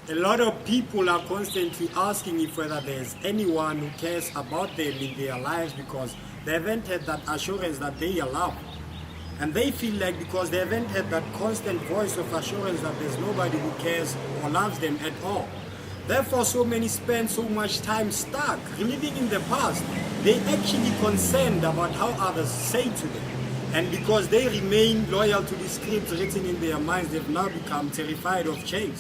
A lot of people are constantly asking if whether there's anyone who cares about them in their lives because they haven't had that assurance that they are loved. And they feel like because they haven't had that constant voice of assurance that there's nobody who cares or loves them at all. Therefore, so many spend so much time stuck, living in the past. They actually concerned about how others say to them. And because they remain loyal to the scripts written in their minds, they've now become terrified of change.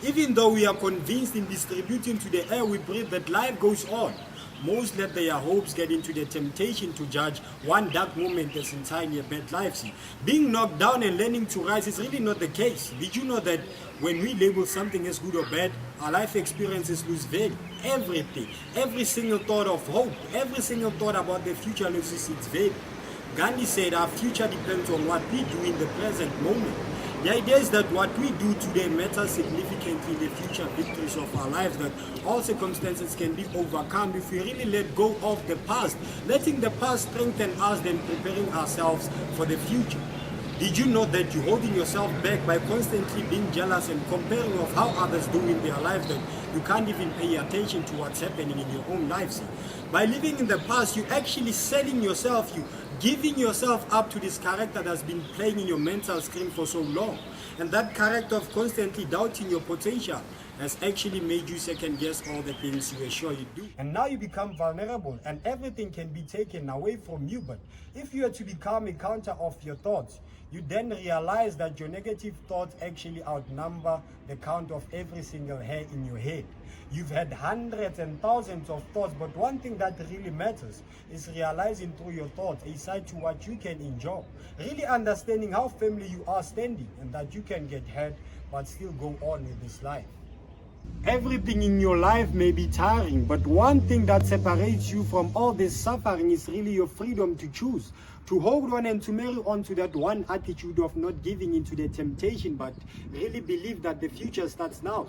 Even though we are convinced in distributing to the air we breathe that life goes on, most let their hopes get into the temptation to judge one dark moment as entirely a bad life. See, being knocked down and learning to rise is really not the case. Did you know that when we label something as good or bad, our life experiences lose value? Everything, every single thought of hope, every single thought about the future loses its value. Gandhi said our future depends on what we do in the present moment. The idea is that what we do today matters significantly in the future victories of our lives, that all circumstances can be overcome if we really let go of the past, letting the past strengthen us than preparing ourselves for the future. Did you know that you're holding yourself back by constantly being jealous and comparing of how others do in their lives, that you can't even pay attention to what's happening in your own lives? By living in the past, you're actually selling yourself, you giving yourself up to this character that's been playing in your mental screen for so long. And that character of constantly doubting your potential has actually made you second guess all the things you were sure you'd do. And now you become vulnerable and everything can be taken away from you. But if you are to become a counter of your thoughts, you then realize that your negative thoughts actually outnumber the count of every single hair in your head. You've had hundreds and thousands of thoughts, but one thing that really matters is realizing through your thoughts a side to what you can enjoy. Really understanding how firmly you are standing and that you can get hurt but still go on with this life. Everything in your life may be tiring, but one thing that separates you from all this suffering is really your freedom to choose, to hold on and to marry on to that one attitude of not giving into the temptation, but really believe that the future starts now.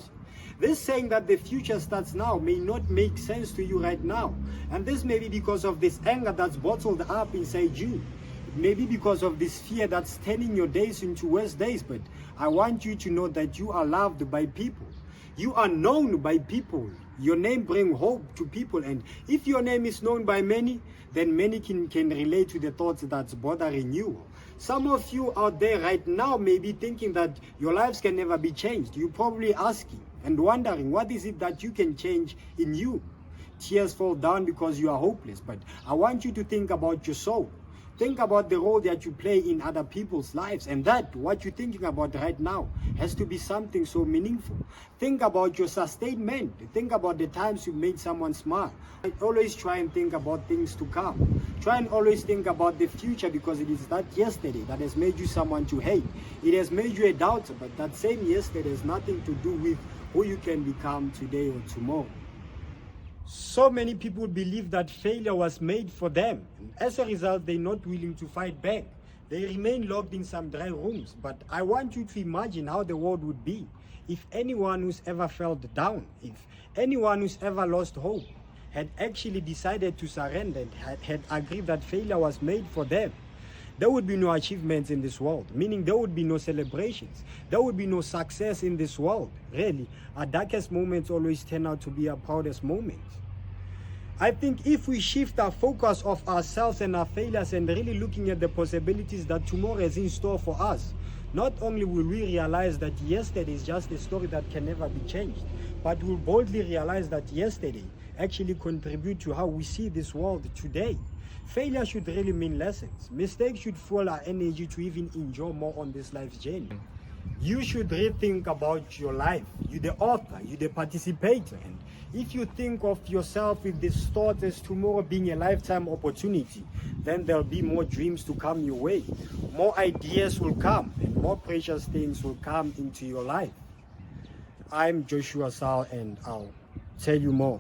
This saying that the future starts now may not make sense to you right now. And this may be because of this anger that's bottled up inside you. It may be because of this fear that's turning your days into worse days. But I want you to know that you are loved by people. You are known by people. Your name brings hope to people. And if your name is known by many, then many can relate to the thoughts that's bothering you. Some of you out there right now may be thinking that your lives can never be changed. You're probably asking and wondering, what is it that you can change in you? Tears fall down because you are hopeless. But I want you to think about your soul. Think about the role that you play in other people's lives, and that what you're thinking about right now has to be something so meaningful. Think about your sustainment. Think about the times you made someone smile. Always try and think about things to come. Try and always think about the future, because it is that yesterday that has made you someone to hate. It has made you a doubter, but that same yesterday has nothing to do with who you can become today or tomorrow. So many people believe that failure was made for them. As a result, they're not willing to fight back. They remain locked in some dry rooms. But I want you to imagine how the world would be if anyone who's ever felt down, if anyone who's ever lost hope had actually decided to surrender and had agreed that failure was made for them. There would be no achievements in this world, meaning there would be no celebrations. There would be no success in this world. Really, our darkest moments always turn out to be our proudest moments. I think if we shift our focus off ourselves and our failures and really looking at the possibilities that tomorrow is in store for us, not only will we realize that yesterday is just a story that can never be changed, but we'll boldly realize that yesterday actually contribute to how we see this world today. Failure should really mean lessons. Mistakes should fuel our energy to even enjoy more on this life's journey. You should rethink about your life. You're the author, you're the participator. And if you think of yourself with this thought as tomorrow being a lifetime opportunity, then there'll be more dreams to come your way. More ideas will come and more precious things will come into your life. I'm Joshua Sal, and I'll tell you more.